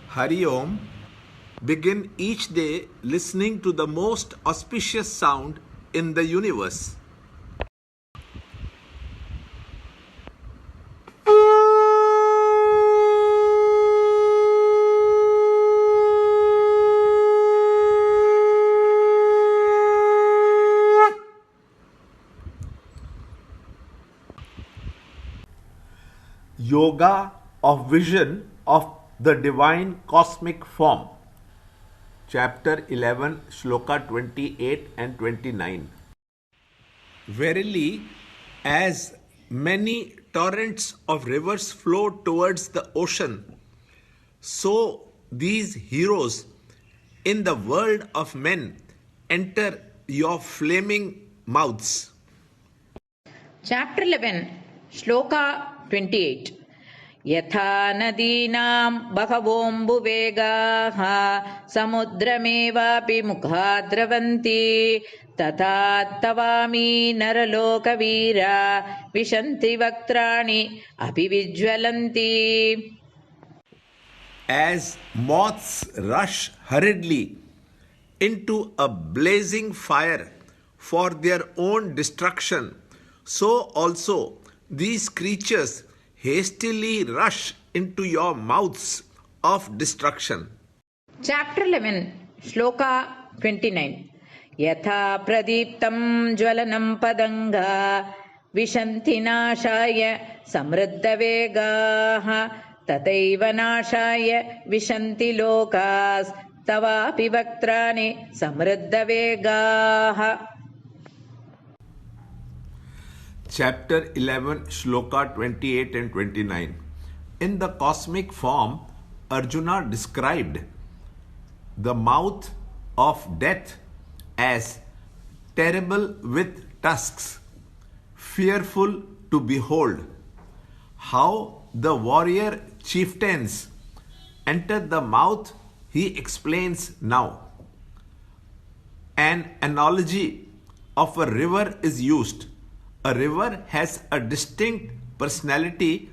Hari Om. Begin each day listening to the most auspicious sound in the universe. Yoga of Vision of the Divine Cosmic Form. Chapter 11, Shloka 28 and 29. Verily, as many torrents of rivers flow towards the ocean, so these heroes in the world of men enter your flaming mouths. Chapter 11, Shloka 28. Yatha nadinam bhagavombuvegaha samudramevapi mukhadravanti tatha tavami naralokavira vishanti vaktrani apivijwalanti. As moths rush hurriedly into a blazing fire for their own destruction, so also these creatures hastily rush into your mouths of destruction. Chapter 11, Shloka 29. Yatha pradiptam jwalanam padanga vishanti nashaya samriddha vegaha tataiva nashaya vishanti lokas tavapi vaktrani samriddha vegaha. Chapter 11, Shloka 28 and 29. In the cosmic form, Arjuna described the mouth of death as terrible with tusks, fearful to behold. How the warrior chieftains entered the mouth, he explains now. An analogy of a river is used. A river has a distinct personality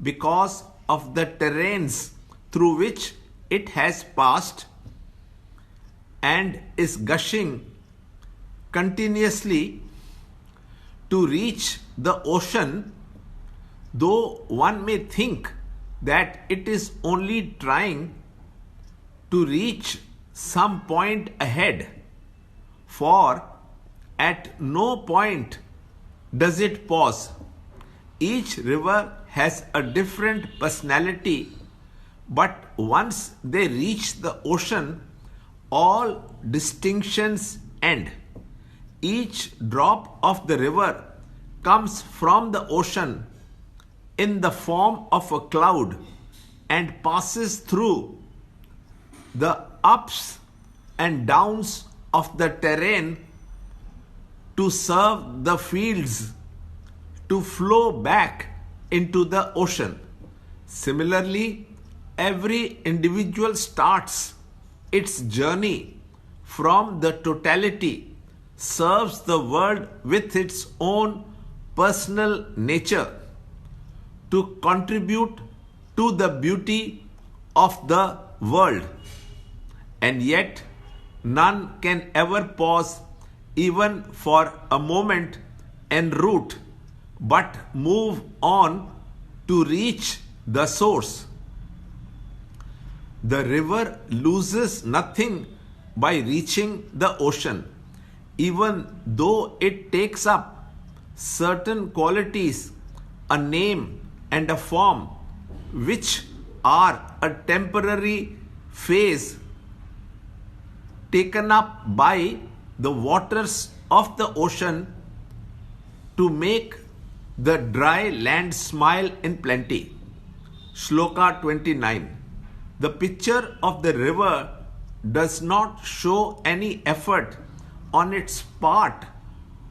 because of the terrains through which it has passed and is gushing continuously to reach the ocean, though one may think that it is only trying to reach some point ahead, for at no point does it pause. Each river has a different personality, but once they reach the ocean, all distinctions end. Each drop of the river comes from the ocean in the form of a cloud and passes through the ups and downs of the terrain to serve the fields to flow back into the ocean. Similarly, every individual starts its journey from the totality, serves the world with its own personal nature to contribute to the beauty of the world. And yet, none can ever pause even for a moment en route, but move on to reach the source. The river loses nothing by reaching the ocean, even though it takes up certain qualities, a name and a form, which are a temporary phase taken up by the waters of the ocean to make the dry land smile in plenty. Shloka 29. The picture of the river does not show any effort on its part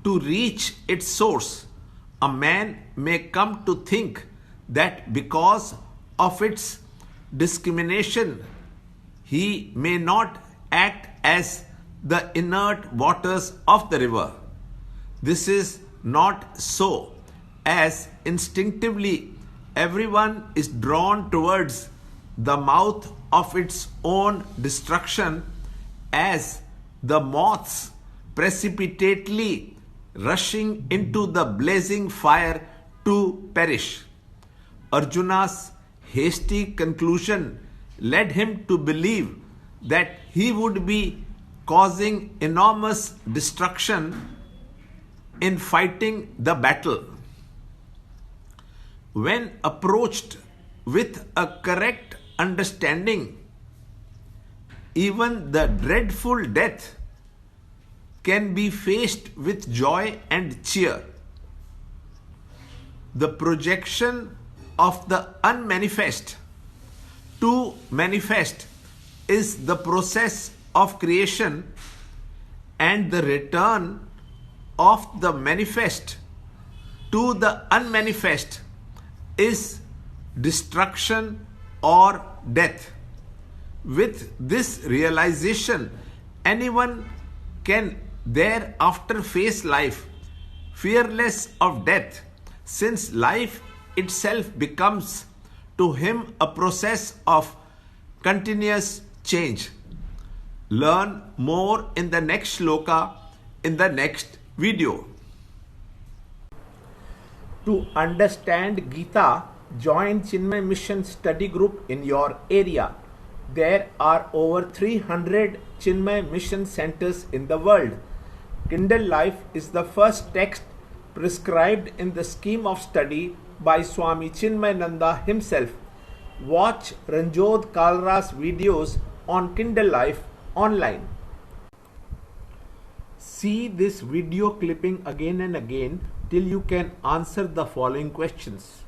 to reach its source. A man may come to think that because of its discrimination, he may not act as the inert waters of the river. This is not so, as instinctively everyone is drawn towards the mouth of its own destruction as the moths precipitately rushing into the blazing fire to perish. Arjuna's hasty conclusion led him to believe that he would be causing enormous destruction in fighting the battle. When approached with a correct understanding, even the dreadful death can be faced with joy and cheer. The projection of the unmanifest to manifest is the process of creation, and the return of the manifest to the unmanifest is destruction or death. With this realization, anyone can thereafter face life fearless of death, since life itself becomes to him a process of continuous change. Learn more in the next shloka in the next video. To understand Gita, join Chinmaya Mission study group in your area. There are over 300 Chinmaya Mission centers in the world. Kindle Life is the first text prescribed in the scheme of study by Swami Chinmayananda himself. Watch Ranjod Kalra's videos on Kindle Life online. See this video clipping again and again till you can answer the following questions.